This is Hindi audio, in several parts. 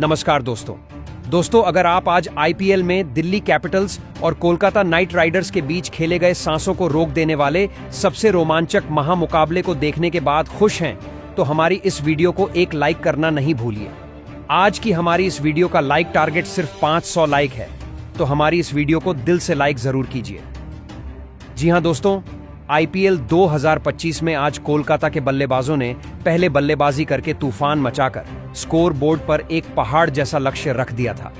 नमस्कार दोस्तों, अगर आप आज आईपीएल में दिल्ली कैपिटल्स और कोलकाता नाइट राइडर्स के बीच खेले गए सांसों को रोक देने वाले सबसे रोमांचक महामुकाबले को देखने के बाद खुश हैं, तो हमारी इस वीडियो को एक लाइक करना नहीं भूलिए। आज की हमारी इस वीडियो का लाइक टारगेट सिर्फ 500 लाइक है, तो हमारी इस वीडियो को दिल से लाइक जरूर कीजिए। जी हां दोस्तों, आईपीएल 2025 में आज कोलकाता के बल्लेबाजों ने पहले बल्लेबाजी करके तूफान मचाकर स्कोर बोर्ड पर एक पहाड़ जैसा लक्ष्य रख दिया था,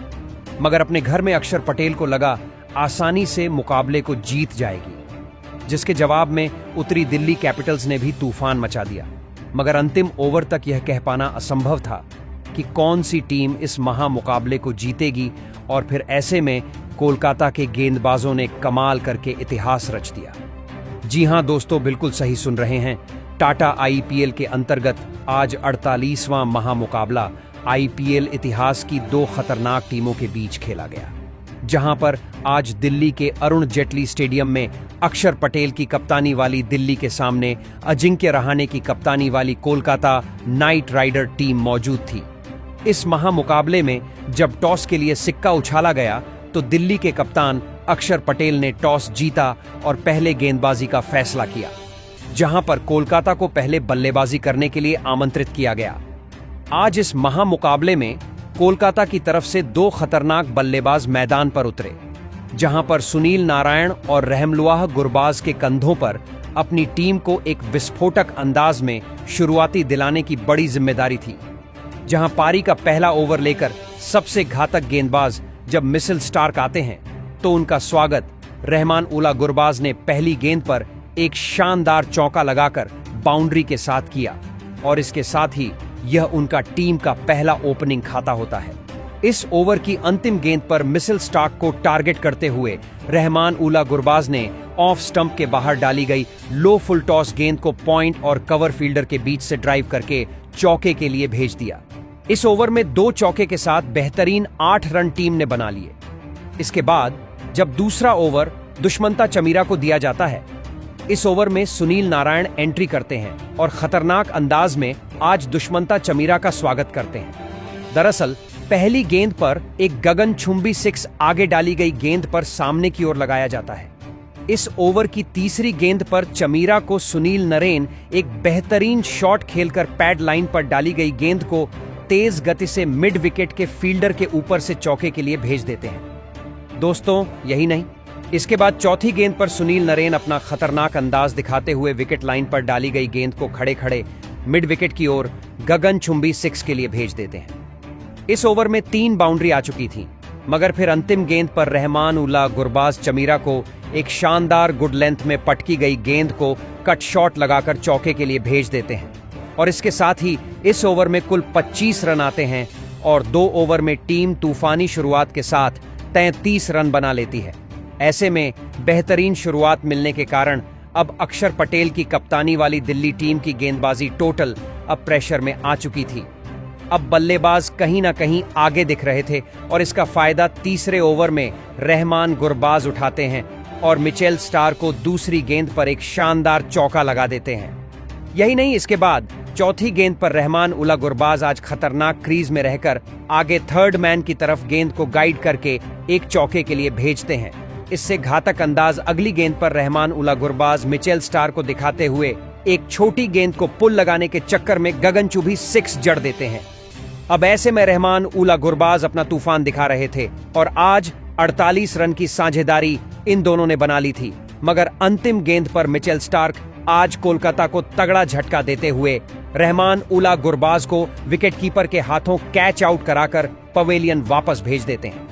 मगर अपने घर में अक्षर पटेल को लगा आसानी से मुकाबले को जीत जाएगी, जिसके जवाब में उतरी दिल्ली कैपिटल्स ने भी तूफान मचा दिया। मगर अंतिम ओवर तक यह कह पाना असंभव था कि कौन सी टीम इस महामुकाबले को जीतेगी, और फिर ऐसे में कोलकाता के गेंदबाजों ने कमाल करके इतिहास रच दिया। जी हां दोस्तों, बिल्कुल सही सुन रहे हैं। टाटा आईपीएल के अंतर्गत आज 48वां महामुकाबला आईपीएल इतिहास की दो खतरनाक टीमों के बीच खेला गया, जहां पर आज दिल्ली के अरुण जेटली स्टेडियम में अक्षर पटेल की कप्तानी वाली दिल्ली के सामने अजिंक्य रहाणे की कप्तानी वाली कोलकाता नाइट राइडर टीम मौजूद थी। इस महामुकाबले में जब टॉस के लिए सिक्का उछाला गया तो दिल्ली के कप्तान अक्षर पटेल ने टॉस जीता और पहले गेंदबाजी का फैसला किया, जहां पर कोलकाता को पहले बल्लेबाजी करने के लिए आमंत्रित किया गया। आज इस महामुकाबले में कोलकाता की तरफ से दो खतरनाक बल्लेबाज मैदान पर उतरे, जहां पर सुनील नारायण और रहमलुआह गुरबाज के कंधों पर अपनी टीम को एक विस्फोटक अंदाज में शुरुआती दिलाने की बड़ी जिम्मेदारी थी। जहां पारी का पहला ओवर लेकर सबसे घातक गेंदबाज जब मिचेल स्टार्क आते हैं, तो उनका स्वागत रहमान उल्ला गुरबाज ने पहली गेंद पर एक शानदार चौका लगाकर बाउंड्री के साथ किया, और इसके साथ ही यह उनका टीम का पहला ओपनिंग खाता होता है। इस ओवर की अंतिम गेंद पर मिचेल स्टार्क को टारगेट करते हुए रहमान उल्ला गुरबाज ने ऑफ स्टंप के बाहर डाली गई लो फुल टॉस गेंद को पॉइंट और कवर फील्डर के बीच से ड्राइव करके चौके के लिए भेज दिया। इस ओवर में 2 चौके के साथ बेहतरीन 8 रन टीम ने बना लिए। इसके बाद जब दूसरा ओवर दुष्मंता चमीरा को दिया जाता है, इस ओवर में सुनील नारायण एंट्री करते हैं और खतरनाक अंदाज में आज दुष्मंता चमीरा का स्वागत करते हैं। दरअसल पहली गेंद पर एक गगनचुंबी 6 आगे डाली गई गेंद पर सामने की ओर लगाया जाता है। इस ओवर की तीसरी गेंद पर चमीरा को सुनील नरेन एक बेहतरीन शॉट खेलकर पैड लाइन पर डाली गई गेंद को तेज गति से मिड विकेट के फील्डर के ऊपर से चौके के लिए भेज देते हैं। दोस्तों, यही नहीं, इसके बाद चौथी गेंद पर सुनील नरेन अपना खतरनाक अंदाज दिखाते हुए विकेट लाइन पर डाली गई गेंद को खड़े खड़े मिड विकेट की ओर गगनचुंबी 6 के लिए भेज देते हैं। इस ओवर में 3 बाउंड्री आ चुकी थी, मगर फिर अंतिम गेंद पर रहमान उल्ला गुरबाज चमीरा को एक शानदार गुड लेंथ में पटकी गई गेंद को कट शॉट लगाकर चौके के लिए भेज देते हैं, और इसके साथ ही इस ओवर में कुल 25 रन आते हैं और 2 ओवर में टीम तूफानी शुरुआत के साथ 33 रन बना लेती है। ऐसे में बेहतरीन शुरुआत मिलने के कारण अब अक्षर पटेल की कप्तानी वाली दिल्ली टीम की गेंदबाजी टोटल अब प्रेशर में आ चुकी थी। अब बल्लेबाज कहीं ना कहीं आगे दिख रहे थे, और इसका फायदा तीसरे ओवर में रहमान गुरबाज उठाते हैं और मिचेल स्टार्क को दूसरी गेंद पर एक शानदार चौका लगा देते हैं। यही नहीं, इसके बाद चौथी गेंद पर रहमान उल्ला गुरबाज आज खतरनाक क्रीज में रहकर आगे थर्ड मैन की तरफ गेंद को गाइड करके एक चौके के लिए भेजते हैं। इससे घातक अंदाज अगली गेंद पर रहमान उल्ला गुरबाज मिचेल स्टार्क को दिखाते हुए एक छोटी गेंद को पुल लगाने के चक्कर में गगनचुंबी 6 जड़ देते हैं। अब ऐसे में रहमान उल्ला गुरबाज अपना तूफान दिखा रहे थे, और आज 48 रन की साझेदारी इन दोनों ने बना ली थी। मगर अंतिम गेंद पर मिचेल स्टार्क आज कोलकाता को तगड़ा झटका देते हुए रहमान उल्ला गुरबाज को विकेटकीपर के हाथों कैच आउट कराकर पवेलियन वापस भेज देते हैं।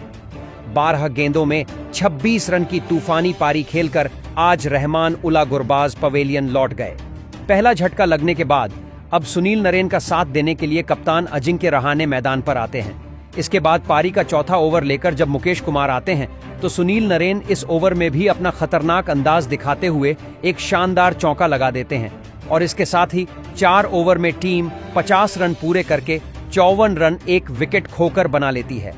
12 गेंदों में 26 रन की तूफानी पारी खेलकर आज रहमान उल्ला गुरबाज पवेलियन लौट गए। पहला झटका लगने के बाद अब सुनील नरेन का साथ देने के लिए कप्तान अजिंक्य रहाणे मैदान पर आते हैं। इसके बाद पारी का चौथा ओवर लेकर जब मुकेश कुमार आते हैं, तो सुनील नरेन इस ओवर में भी अपना खतरनाक अंदाज दिखाते हुए एक शानदार चौका लगा देते हैं, और इसके साथ ही 4 ओवर में टीम 50 रन पूरे करके 54 रन एक विकेट खोकर बना लेती है।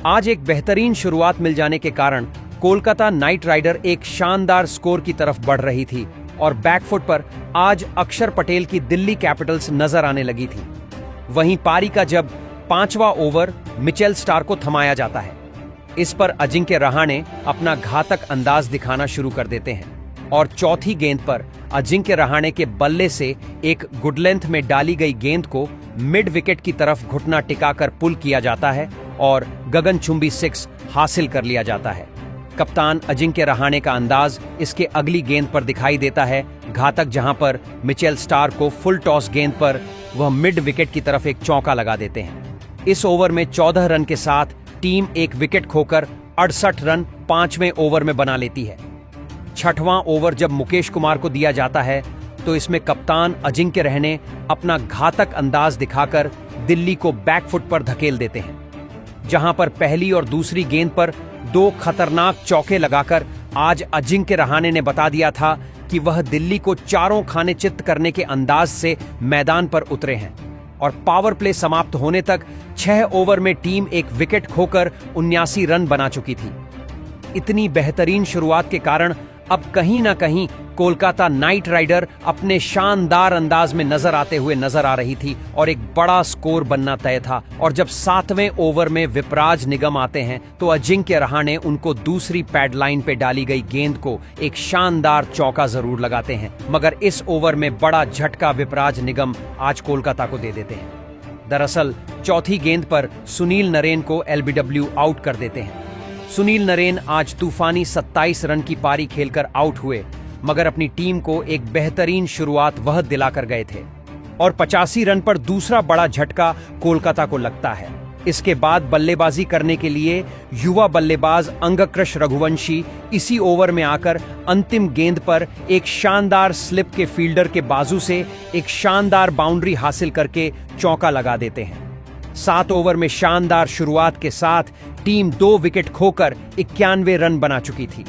आज एक बेहतरीन शुरुआत मिल जाने के कारण कोलकाता नाइट राइडर एक शानदार स्कोर की तरफ बढ़ रही थी, और बैकफुट पर आज अक्षर पटेल की दिल्ली कैपिटल्स नजर आने लगी थी। वहीं पारी का जब 5वां ओवर मिचेल स्टार को थमाया जाता है। इस पर अजिंक्य रहाणे अपना घातक अंदाज दिखाना शुरू कर देते हैं और चौथी गेंद पर अजिंक्य रहाणे के बल्ले से एक गुड लेंथ में डाली गई गेंद को मिड विकेट की तरफ घुटना टिकाकर पुल किया जाता है और गगनचुंबी 6 हासिल कर लिया जाता है। कप्तान अजिंक्य रहाणे का अंदाज इसके अगली गेंद पर दिखाई देता है घातक, जहां पर मिचेल स्टार को फुल टॉस गेंद पर वह मिड विकेट की तरफ एक चौका लगा देते हैं। इस ओवर में 14 रन के साथ टीम एक विकेट खोकर 68 रन 5वें ओवर में बना लेती है। 6वां ओवर जब मुकेश कुमार को दिया जाता है तो इसमें कप्तान अजिंक्य रहाणे अपना घातक अंदाज दिखाकर दिल्ली को बैकफुट पर धकेल देते हैं, जहां पर पहली और दूसरी गेंद पर 2 खतरनाक चौके लगाकर आज अजिंक्य रहाणे ने बता दिया था कि वह दिल्ली को चारों खाने चित्त करने के अंदाज से मैदान पर उतरे हैं। और पावर प्ले समाप्त होने तक 6 ओवर में टीम एक विकेट खोकर 79 रन बना चुकी थी। इतनी बेहतरीन शुरुआत के कारण अब कहीं ना कहीं कोलकाता नाइट राइडर अपने शानदार अंदाज में नजर आते हुए नजर आ रही थी और एक बड़ा स्कोर बनना तय था। और जब 7वें ओवर में विपराज निगम आते हैं तो अजिंक्य रहाणे उनको दूसरी पैड लाइन पे डाली गई गेंद को एक शानदार चौका जरूर लगाते हैं, मगर इस ओवर में बड़ा झटका विपराज निगम आज कोलकाता को दे देते हैं। दरअसल चौथी गेंद पर सुनील नरेन को एलबीडब्ल्यू आउट कर देते हैं। सुनील नरेन आज तूफानी 27 रन की पारी खेलकर आउट हुए, मगर अपनी टीम को एक बेहतरीन शुरुआत वह दिलाकर गए थे और 85 रन पर दूसरा बड़ा झटका कोलकाता को लगता है। इसके बाद बल्लेबाजी करने के लिए युवा बल्लेबाज अंगक्रश रघुवंशी इसी ओवर में आकर अंतिम गेंद पर एक शानदार स्लिप के फील्डर के बाजू से एक शानदार बाउंड्री हासिल करके चौका लगा देते हैं। 7 ओवर में शानदार शुरुआत के साथ टीम 2 विकेट खोकर 91 रन बना चुकी थी।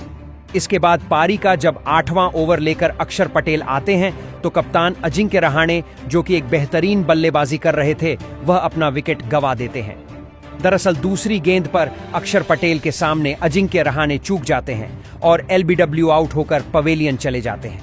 इसके बाद पारी का जब 8वां ओवर लेकर अक्षर पटेल आते हैं तो कप्तान अजिंक्य रहाणे, जो कि एक बेहतरीन बल्लेबाजी कर रहे थे, वह अपना विकेट गंवा देते हैं। दरअसल दूसरी गेंद पर अक्षर पटेल के सामने अजिंक्य रहाणे चूक जाते हैं और एलबीडब्ल्यू आउट होकर पवेलियन चले जाते हैं।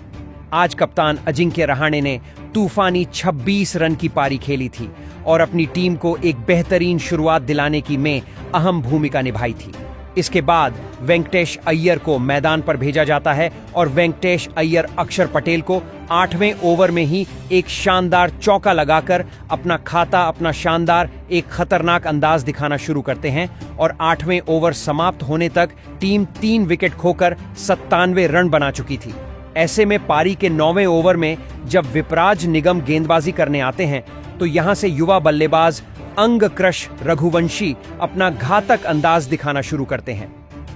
आज कप्तान अजिंक्य रहाणे ने तूफानी 26 रन की पारी खेली थी और अपनी टीम को एक बेहतरीन शुरुआत दिलाने की में अहम भूमिका निभाई थी। इसके बाद वेंकटेश अय्यर को मैदान पर भेजा जाता है और वेंकटेश अय्यर अक्षर पटेल को 8वें ओवर में ही एक शानदार चौका लगाकर अपना शानदार एक खतरनाक अंदाज दिखाना शुरू करते हैं और 8वें ओवर समाप्त होने तक टीम 3 विकेट खोकर 97 रन बना चुकी थी। ऐसे में पारी के 9वें ओवर में जब विपराज निगम गेंदबाजी करने आते हैं तो यहां से युवा बल्लेबाज अंगक्रश रघुवंशी अपना घातक अंदाज दिखाना शुरू करते हैं।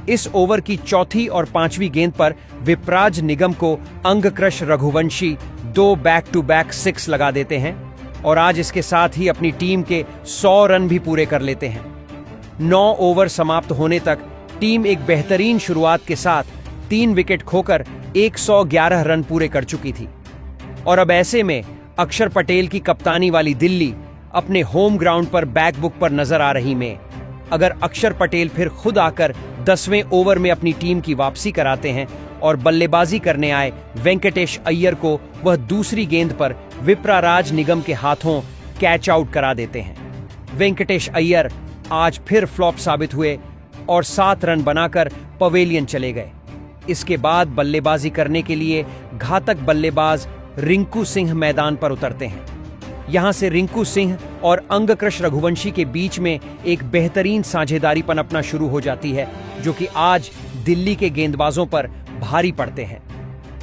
इस ओवर की चौथी और 5वीं गेंद पर विपराज निगम को अंगक्रश रघुवंशी 2 बैक टू बैक 6 लगा देते हैं और आज इसके साथ ही अपनी टीम के 100 रन भी पूरे कर लेते हैं। 9 ओवर समाप्त होने तक टीम एक बेहतरीन शुरुआत के साथ 3 विकेट खोकर 111 रन पूरे कर चुकी थी। और अब ऐसे में अक्षर पटेल की कप्तानी वाली दिल्ली अपने होम ग्राउंड पर बैकबुक पर नजर आ रही में अगर अक्षर पटेल फिर खुद आकर 10वें ओवर में अपनी टीम की वापसी कराते हैं और बल्लेबाजी करने आए वेंकटेश अय्यर को वह दूसरी गेंद पर विपराराज निगम के हाथों कैच आउट करा देते हैं। वेंकटेश अय्यर आज फिर फ्लॉप साबित हुए और 7 रन बनाकर पवेलियन चले गए। इसके बाद बल्लेबाजी करने के लिए घातक बल्लेबाज रिंकू सिंह मैदान पर उतरते हैं। यहां से रिंकू सिंह और अंगक्रश रघुवंशी के बीच में एक बेहतरीन साझेदारी पनपना शुरू हो जाती है, जो कि आज दिल्ली के गेंदबाजों पर भारी पड़ते हैं।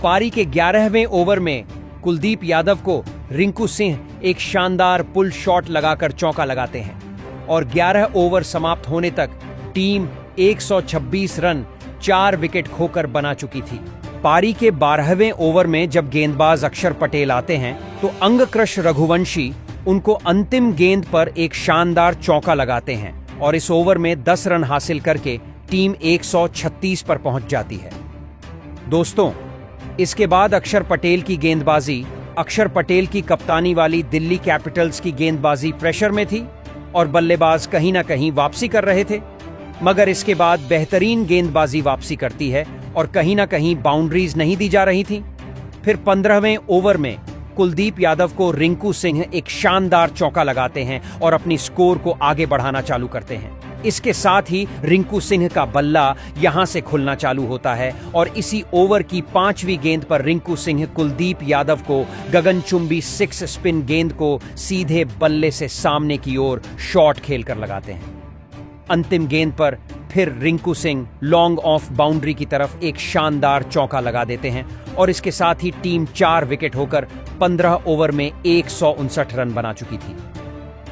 पारी के 11वें ओवर में कुलदीप यादव को रिंकू सिंह एक शानदार पुल शॉट लगाकर चौका लगाते हैं और 11 ओवर समाप्त होने तक टीम 126 रन 4 विकेट खोकर बना चुकी थी। पारी के 12वें ओवर में जब गेंदबाज अक्षर पटेल आते हैं तो अंगक्रश रघुवंशी उनको अंतिम गेंद पर एक शानदार चौका लगाते हैं और इस ओवर में 10 रन हासिल करके टीम 136 पर पहुंच जाती है। दोस्तों, इसके बाद अक्षर पटेल की गेंदबाजी, अक्षर पटेल की कप्तानी वाली दिल्ली कैपिटल्स की गेंदबाजी प्रेशर में थी और बल्लेबाज कहीं ना कहीं वापसी कर रहे थे, मगर इसके बाद बेहतरीन गेंदबाजी वापसी करती है और कहीं ना कहीं बाउंड्रीज नहीं दी जा रही थी। फिर 15वें ओवर में कुलदीप यादव को रिंकू सिंह एक शानदार चौका लगाते हैं और अपनी स्कोर को आगे बढ़ाना चालू करते हैं। इसके साथ ही रिंकू सिंह का बल्ला यहां से खुलना चालू होता है और इसी ओवर की 5वीं गेंद पर रिंकू सिंह कुलदीप यादव को गगनचुंबी 6 स्पिन गेंद को सीधे बल्ले से सामने की ओर शॉट खेलकर लगाते हैं। अंतिम गेंद पर फिर Rinku Singh long off boundary की तरफ एक शानदार चौका लगा देते हैं और इसके साथ ही टीम 4 विकेट होकर 15 ओवर में 159 रन बना चुकी थी।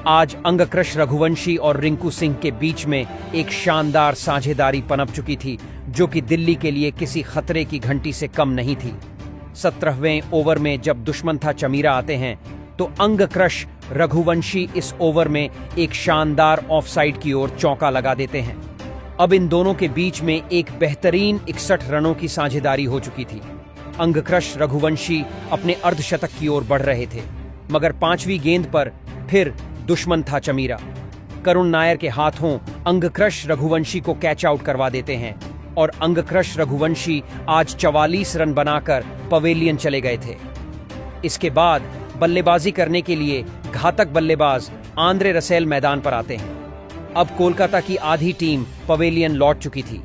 आज अंगक्रश रघुवंशी और रिंकू सिंह के बीच में एक शानदार साझेदारी पनप चुकी थी, जो कि दिल्ली के लिए किसी खतरे की घंटी से कम नहीं थी। 17वें ओवर में जब दुश्मन था चमीरा आते हैं तो अंगक्रश रघुवंशी इस ओवर में एक शानदार ऑफसाइड की ओर चौका लगा देते हैं। अब इन दोनों के बीच में एक बेहतरीन 61 रनों की साझेदारी हो चुकी थी। अंगक्रश रघुवंशी अपने अर्धशतक की ओर बढ़ रहे थे, मगर 5वीं गेंद पर फिर दुश्मन था चमीरा। करुण नायर के हाथों अंगक्रश रघुवंशी को कैच आउट करवा देते हैं और अंगक्रश रघुवंशी आज 44 रन बनाकर पवेलियन चले गए थे। इसके बाद बल्लेबाजी करने के लिए घातक बल्लेबाज आंद्रे रसेल मैदान पर आते हैं। अब कोलकाता की आधी टीम पवेलियन लौट चुकी थी।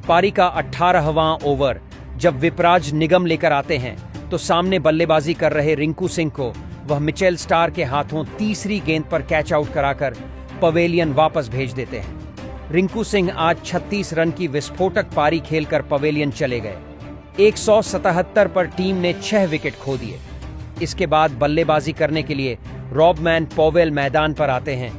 पारी का 18वां ओवर जब विपराज निगम लेकर आते हैं तो सामने बल्लेबाजी कर रहे रिंकू सिंह को वह मिचेल स्टार के हाथों तीसरी गेंद पर कैच आउट कराकर पवेलियन वापस भेज देते हैं। रिंकू सिंह आज 36 रन की विस्फोटक पारी खेलकर पवेलियन चले गए। 177 पर टीम ने 6 विकेट खो दिए। इसके बाद बल्लेबाजी करने के लिए रॉबमैन पॉवेल मैदान पर आते हैं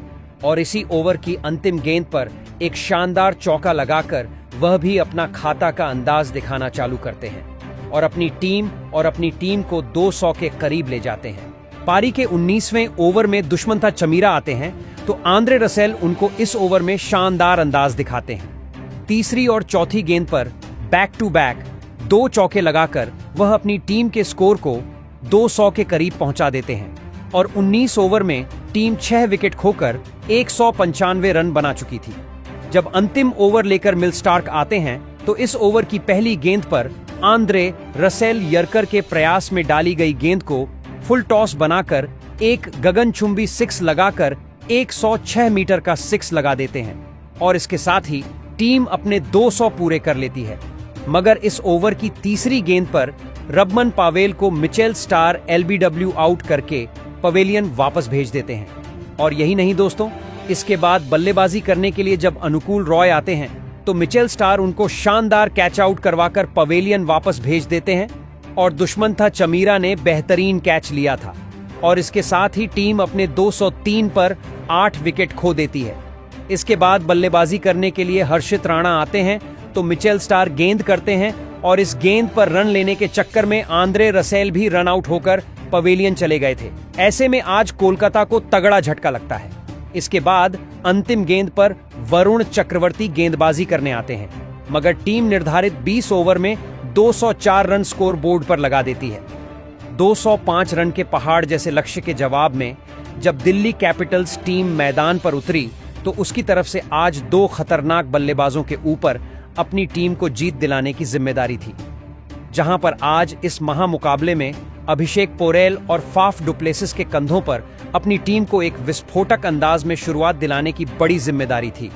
और इसी ओवर की अंतिम गेंद पर एक शानदार चौका लगाकर वह भी अपना खाता का अंदाज दिखाना चालू करते हैं और अपनी टीम को 200 के करीब ले जाते हैं। पारी के 19वें ओवर में दुश्मन था चमीरा आते हैं तो आंद्रे रसेल उनको इस ओवर में शानदार अंदाज दिखाते हैं। तीसरी और चौथी गेंद पर बैक टू बैक 2 चौके लगाकर वह अपनी टीम के स्कोर को 200 के करीब पहुंचा देते हैं और 19 ओवर में टीम 6 विकेट खोकर 195 रन बना चुकी थी। जब अंतिम ओवर लेकर मिल स्टार्क आते हैं तो इस ओवर की पहली गेंद पर आंद्रे रसेल यर्कर के प्रयास में डाली गई गेंद को फुल टॉस बनाकर एक गगनचुंबी 6 लगाकर 106 मीटर का 6 लगा देते हैं और इसके साथ ही टीम अपने 200 पूरे कर लेती है। मगर इस ओवर की तीसरी गेंद पर रबमन पावेल को मिचेल स्टार एलबीडब्ल्यू आउट करके पवेलियन वापस भेज देते हैं। और यही नहीं दोस्तों, इसके बाद बल्लेबाजी करने के लिए जब अनुकूल रॉय आते हैं तो मिचेल स्टार उनको शानदार कैच आउट करवाकर पवेलियन वापस भेज देते हैं और दुश्मन था चमीरा ने बेहतरीन कैच लिया था और इसके साथ ही टीम अपने 203 पर 8 विकेट खो देती है। इसके बाद बल्लेबाजी करने के लिए हर्षित राणा आते हैं तो मिचेल स्टार गेंद करते हैं और इस गेंद पर रन लेने के चक्कर में आंद्रे रसेल भी रन आउट होकर पवेलियन चले गए थे। ऐसे में आज कोलकाता को तगड़ा झटका लगता है। इसके बाद अंतिम गेंद पर वरुण चक्रवर्ती गेंदबाजी करने आते हैं, मगर टीम निर्धारित 20 ओवर में 204 रन स्कोर बोर्ड पर लगा देती है। 205 रन के पहाड़ जैसे लक्ष्य के जवाब में जब दिल्ली कैपिटल्स टीम मैदान पर उतरी तो उसकी तरफ से आज 2 खतरनाक बल्लेबाजों के ऊपर अपनी टीम को जीत दिलाने की जिम्मेदारी थी। जहां पर आज इस महामुकाबले में अभिषेक पोरेल और फाफ डुप्लेसिस के कंधों पर अपनी टीम को एक विस्फोटक अंदाज में शुरुआत दिलाने की बड़ी जिम्मेदारी थी।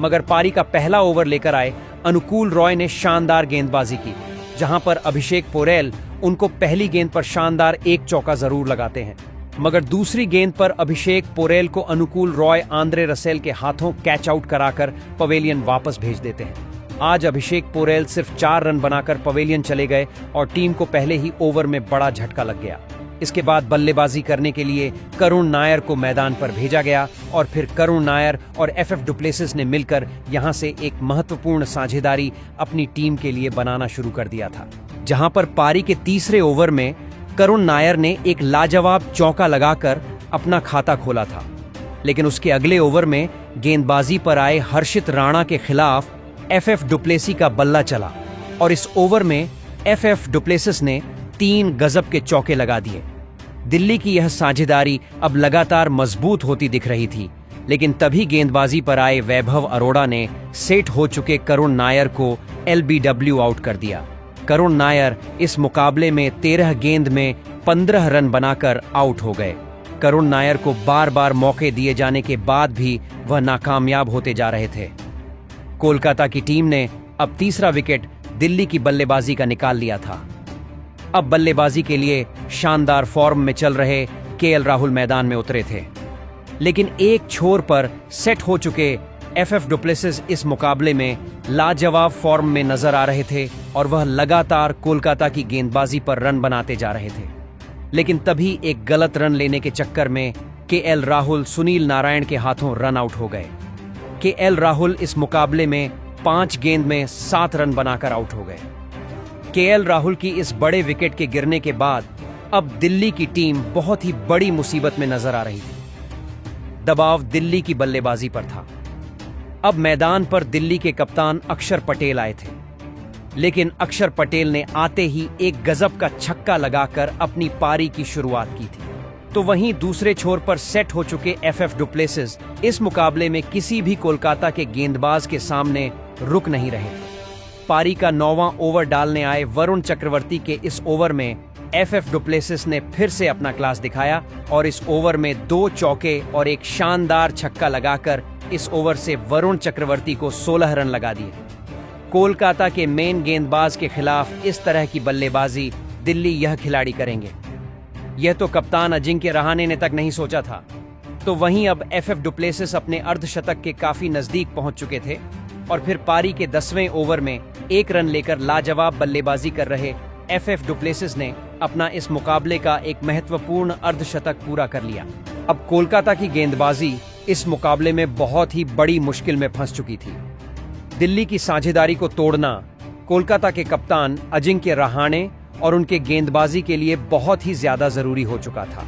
मगर पारी का पहला ओवर लेकर आए अनुकूल रॉय ने शानदार गेंदबाजी की, जहां पर अभिषेक पोरेल उनको पहली गेंद पर शानदार एक चौका जरूर लगाते हैं, मगर दूसरी गेंद पर अभिषेक पोरेल को अनुकूल रॉय आंद्रे रसेल के हाथों कैच आउट कराकर पवेलियन वापस भेज देते हैं। आज अभिषेक पोरेल सिर्फ 4 रन बनाकर पवेलियन चले गए और टीम को पहले ही ओवर में बड़ा झटका लग गया। इसके बाद बल्लेबाजी करने के लिए करुण नायर को मैदान पर भेजा गया और फिर करुण नायर और एफएफ डुप्लेसिस ने मिलकर यहां से एक महत्वपूर्ण साझेदारी अपनी टीम के लिए बनाना शुरू कर दिया था। जहां पर पारी के तीसरे ओवर में करुण नायर ने एक लाजवाब चौका लगाकर अपना खाता खोला था, लेकिन उसके अगले ओवर में गेंदबाजी पर आए हर्षित राणा के खिलाफ एफएफ डुप्लेसी का बल्ला चला और इस ओवर में एफएफ डुप्लेसिस ने 3 गजब के चौके लगा दिए। दिल्ली की यह साझेदारी अब लगातार मजबूत होती दिख रही थी, लेकिन तभी गेंदबाजी पर आए वैभव अरोड़ा ने सेट हो चुके करुण नायर को एलबीडब्ल्यू आउट कर दिया। करुण नायर इस मुकाबले में 13 गेंद में 15 रन बनाकर आउट हो गए। करुण नायर को बार बार मौके दिए जाने के बाद भी वह नाकामयाब होते जा रहे थे। कोलकाता की टीम ने अब तीसरा विकेट दिल्ली की बल्लेबाजी का निकाल लिया था। अब बल्लेबाजी के लिए शानदार फॉर्म में चल रहे केएल राहुल मैदान में उतरे थे, लेकिन एक छोर पर सेट हो चुके एफएफ डुप्लेसिस इस मुकाबले में लाजवाब फॉर्म में नजर आ रहे थे और वह लगातार कोलकाता की गेंदबाजी पर रन बनाते जा रहे थे। लेकिन तभी एक गलत रन लेने के चक्कर में केएल राहुल सुनील नारायण के हाथों रन आउट हो गए। केएल राहुल इस मुकाबले में 5 गेंद में 7 रन बनाकर आउट हो गए। केएल राहुल की इस बड़े विकेट के गिरने के बाद अब दिल्ली की टीम बहुत ही बड़ी मुसीबत में नजर आ रही थी। दबाव दिल्ली की बल्लेबाजी पर था। अब मैदान पर दिल्ली के कप्तान अक्षर पटेल आए थे, लेकिन अक्षर पटेल ने आते ही एक गजब का छक्का लगाकर अपनी पारी की शुरुआत की थी। तो वहीं दूसरे छोर पर सेट हो चुके एफएफ डुप्लेसिस इस मुकाबले में किसी भी कोलकाता के गेंदबाज के सामने रुक नहीं रहे थे। पारी का 9वां ओवर डालने आए वरुण चक्रवर्ती के इस ओवर में एफएफ डुप्लेसिस ने फिर से अपना क्लास दिखाया और इस ओवर में 2 चौके और एक शानदार छक्का लगाकर इस ओवर से वरुण चक्रवर्ती को 16 रन लगा दिए। कोलकाता के मेन गेंदबाज के खिलाफ इस तरह की बल्लेबाजी दिल्ली यह खिलाड़ी करेंगे, यह तो कप्तान अजिंक्य रहाणे ने तक नहीं सोचा था। तो वहीं अब एफएफ डुप्लेसिस अपने अर्धशतक के काफी नजदीक पहुंच चुके थे और फिर पारी के 10वें ओवर में 1 रन लेकर लाजवाब बल्लेबाजी कर रहे एफएफ डुप्लेसिस ने अपना इस मुकाबले का एक महत्वपूर्ण अर्धशतक पूरा कर लिया। अब कोलकाता की गेंदबाजी इस मुकाबले में बहुत ही बड़ी मुश्किल में फंस चुकी थी। दिल्ली की साझेदारी को तोड़ना कोलकाता के कप्तान अजिंक्य रहाणे और उनके गेंदबाजी के लिए बहुत ही ज्यादा जरूरी हो चुका था।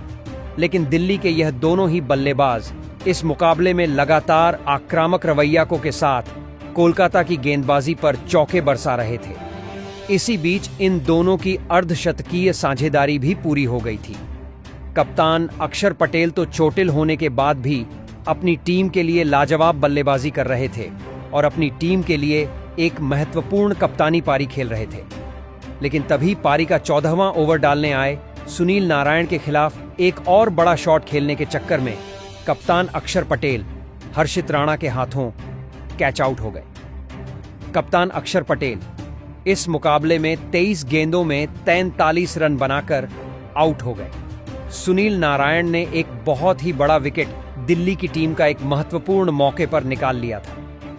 लेकिन दिल्ली के यह दोनों ही बल्लेबाज इस मुकाबले में लगातार आक्रामक रवैया के साथ कोलकाता की गेंदबाजी पर चौके बरसा रहे थे। इसी बीच इन दोनों की अर्धशतकीय साझेदारी भी पूरी हो गई थी। कप्तान अक्षर पटेल तो चोटिल होने के बाद भी अपनी टीम के लिए लाजवाब बल्लेबाजी कर रहे थे और अपनी टीम के लिए एक महत्वपूर्ण कप्तानी पारी खेल रहे थे। लेकिन तभी पारी का 14वां ओवर डालने आए सुनील नारायण के खिलाफ एक और बड़ा शॉट खेलने के चक्कर में कप्तान अक्षर पटेल हर्षित राणा के हाथों कैच आउट हो गए। कप्तान अक्षर पटेल इस मुकाबले में 23 गेंदों में 43 रन बनाकर आउट हो गए। सुनील नारायण ने एक बहुत ही बड़ा विकेट दिल्ली की टीम का एक महत्वपूर्ण मौके पर निकाल लिया था।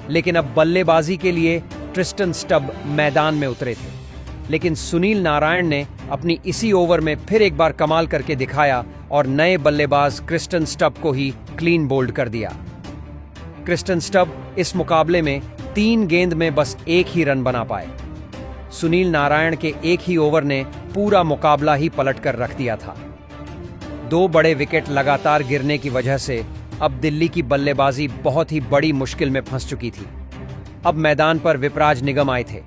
लेकिन अब बल्लेबाजी के लिए ट्रिस्टन स्टब मैदान में उतरे थे, लेकिन सुनील नारायण ने अपनी इसी ओवर में फिर एक बार कमाल करके दिखाया और नए बल्लेबाज क्रिस्टन स्टब को ही क्लीन बोल्ड कर दिया। क्रिस्टन स्टब इस मुकाबले में 3 गेंद में बस 1 ही रन बना पाए। सुनील नारायण के एक ही ओवर ने पूरा मुकाबला ही पलट कर रख दिया था। 2 बड़े विकेट लगातार गिरने की वजह से अब दिल्ली की बल्लेबाजी बहुत ही बड़ी मुश्किल में फंस चुकी थी। अब मैदान पर विपराज निगम आए थे,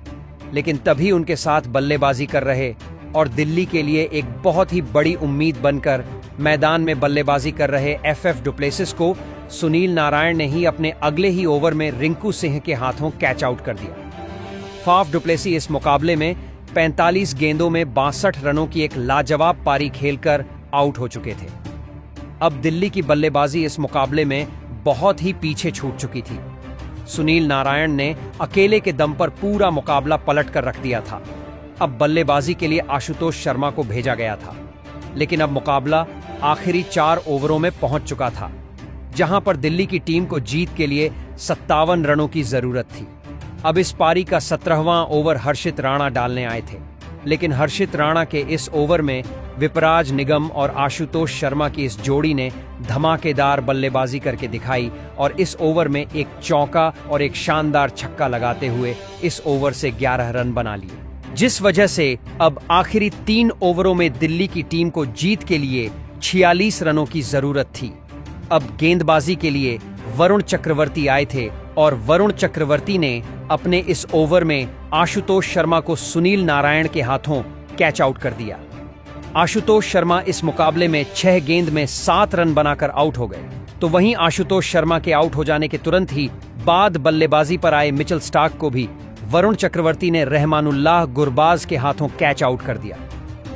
लेकिन तभी उनके साथ बल्लेबाजी कर रहे और दिल्ली के लिए एक बहुत ही बड़ी उम्मीद बनकर मैदान में बल्लेबाजी कर रहे एफएफ डुप्लेसिस को सुनील नारायण ने ही अपने अगले ही ओवर में रिंकू सिंह के हाथों कैच आउट कर दिया। फाफ डुप्लेसी इस मुकाबले में 45 गेंदों में 62 रनों की एक लाजवाब पारी खेलकर आउट हो चुके थे। अब दिल्ली की बल्लेबाजी इस मुकाबले में बहुत ही पीछे छूट चुकी थी। सुनील नारायण ने अकेले के दम पर पूरा मुकाबला पलट कर रख दिया था। अब बल्लेबाजी के लिए आशुतोष शर्मा को भेजा गया था, लेकिन अब मुकाबला आखिरी 4 ओवरों में पहुंच चुका था, जहां पर दिल्ली की टीम को जीत के लिए 57 रनों की जरूरत थी। अब इस पारी का 17वां ओवर हर्षित राणा डालने आए थे, लेकिन हर्षित राणा के इस ओवर में विपराज निगम और आशुतोष शर्मा की इस जोड़ी ने धमाकेदार बल्लेबाजी करके दिखाई और इस ओवर में एक चौका और एक शानदार छक्का लगाते हुए इस ओवर से 11 रन बना लिए, जिस वजह से अब आखिरी 3 ओवरों में दिल्ली की टीम को जीत के लिए 46 रनों की जरूरत थी। अब गेंदबाजी के लिए वरुण चक्रवर्ती आए थे और वरुण चक्रवर्ती ने अपने इस ओवर में आशुतोष शर्मा को सुनील नारायण के हाथों कैच आउट कर दिया। आशुतोष शर्मा इस मुकाबले में 6 गेंद में 7 रन बनाकर आउट हो गए। तो वहीं आशुतोष शर्मा के आउट हो जाने के तुरंत ही बाद बल्लेबाजी पर आए मिचेल स्टार्क को भी वरुण चक्रवर्ती ने रहमानुल्लाह गुरबाज के हाथों कैच आउट कर दिया।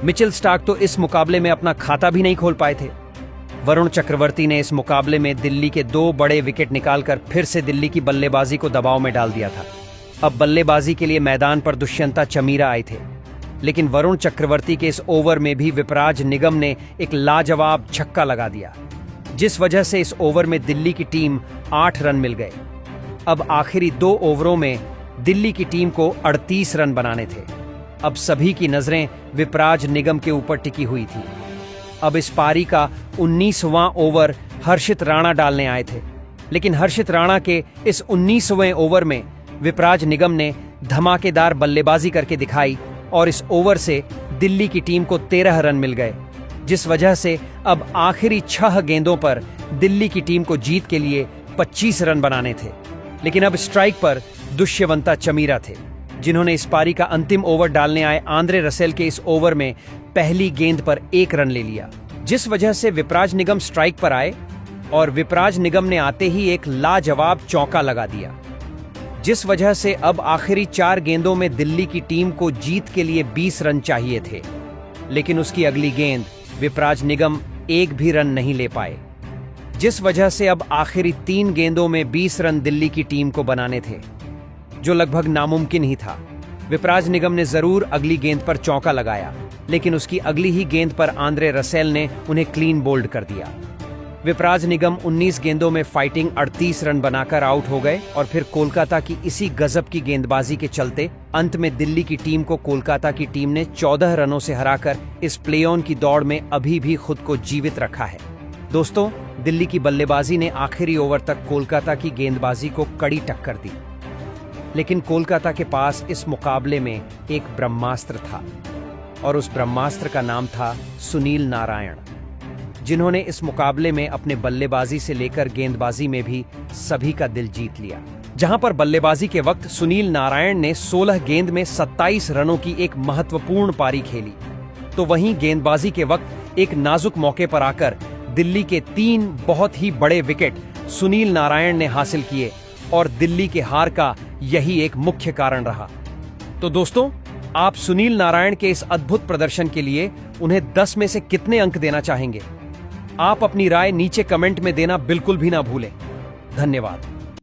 मिचेल स्टार्क तो इस मुकाबले में अपना खाता भी नहीं खोल पाए थे। वरुण चक्रवर्ती ने इस मुकाबले में दिल्ली के 2 बड़े विकेट निकालकर फिर से दिल्ली की बल्लेबाजी को दबाव में डाल दिया था। अब बल्लेबाजी के लिए मैदान पर दुष्यंता चमीरा आए थे, लेकिन वरुण चक्रवर्ती के इस ओवर में भी विपराज निगम ने एक लाजवाब छक्का लगा दिया, जिस वजह से इस ओवर में दिल्ली की टीम 8 रन मिल गए। अब आखिरी 2 ओवरों में दिल्ली की टीम को 38 रन बनाने थे। अब सभी की नजरें विपराज निगम के ऊपर टिकी हुई थी। अब इस पारी का 19वां ओवर हर्षित राणा डालने आए थे, लेकिन हर्षित राणा के इस 19वें ओवर में विपराज निगम ने धमाकेदार बल्लेबाजी करके दिखाई और इस ओवर से दिल्ली की टीम को 13 रन मिल गए, जिस वजह से अब आखिरी 6 गेंदों पर दिल्ली की टीम को जीत के लिए 25 रन बनाने थे। लेकिन अब स्ट्राइक पर दुष्यंता चमीरा थे, जिन्होंने इस पारी का अंतिम ओवर डालने आए आंद्रे रसेल के इस ओवर में पहली गेंद पर 1 रन ले लिया, जिस वजह से विपराज निगम स्ट्राइक पर आए और विपराज निगम ने आते ही एक लाजवाब चौका लगा दिया, जिस वजह से अब आखिरी 4 गेंदों में दिल्ली की टीम को जीत के लिए 20 रन चाहिए थे। लेकिन उसकी अगली गेंद विपराज निगम 1 भी रन नहीं ले पाए, जिस वजह से अब आखिरी 3 गेंदों में 20 रन दिल्ली की टीम को बनाने थे, जो लगभग नामुमकिन ही था। विपराज निगम ने जरूर अगली गेंद पर चौका लगाया, लेकिन उसकी अगली ही गेंद पर आंद्रे रसेल ने उन्हें क्लीन बोल्ड कर दिया। विपराज निगम 19 गेंदों में फाइटिंग 38 रन बनाकर आउट हो गए और फिर कोलकाता की इसी गजब की गेंदबाजी के चलते अंत में दिल्ली की टीम को कोलकाता की टीम ने 14 रनों से हराकर इस प्ले ऑन की दौड़ में अभी भी खुद को जीवित रखा है। दोस्तों, दिल्ली की बल्लेबाजी ने आखिरी ओवर तक कोलकाता की गेंदबाजी को कड़ी टक्कर दी, लेकिन कोलकाता के पास इस मुकाबले में एक ब्रह्मास्त्र था और उस ब्रह्मास्त्र का नाम था सुनील नारायण, जिन्होंने इस मुकाबले में अपने बल्लेबाजी से लेकर गेंदबाजी में भी सभी का दिल जीत लिया। जहां पर बल्लेबाजी के वक्त सुनील नारायण ने 16 गेंद में 27 रनों की एक महत्वपूर्ण पारी खेली, तो वहीं गेंदबाजी के वक्त एक नाजुक मौके पर आकर दिल्ली के 3 बहुत ही बड़े विकेट सुनील नारायण ने हासिल किए और दिल्ली के हार का यही एक मुख्य कारण रहा। तो दोस्तों, आप सुनील नारायण के इस अद्भुत प्रदर्शन के लिए उन्हें 10 में से कितने अंक देना चाहेंगे? आप अपनी राय नीचे कमेंट में देना बिल्कुल भी ना भूलें। धन्यवाद।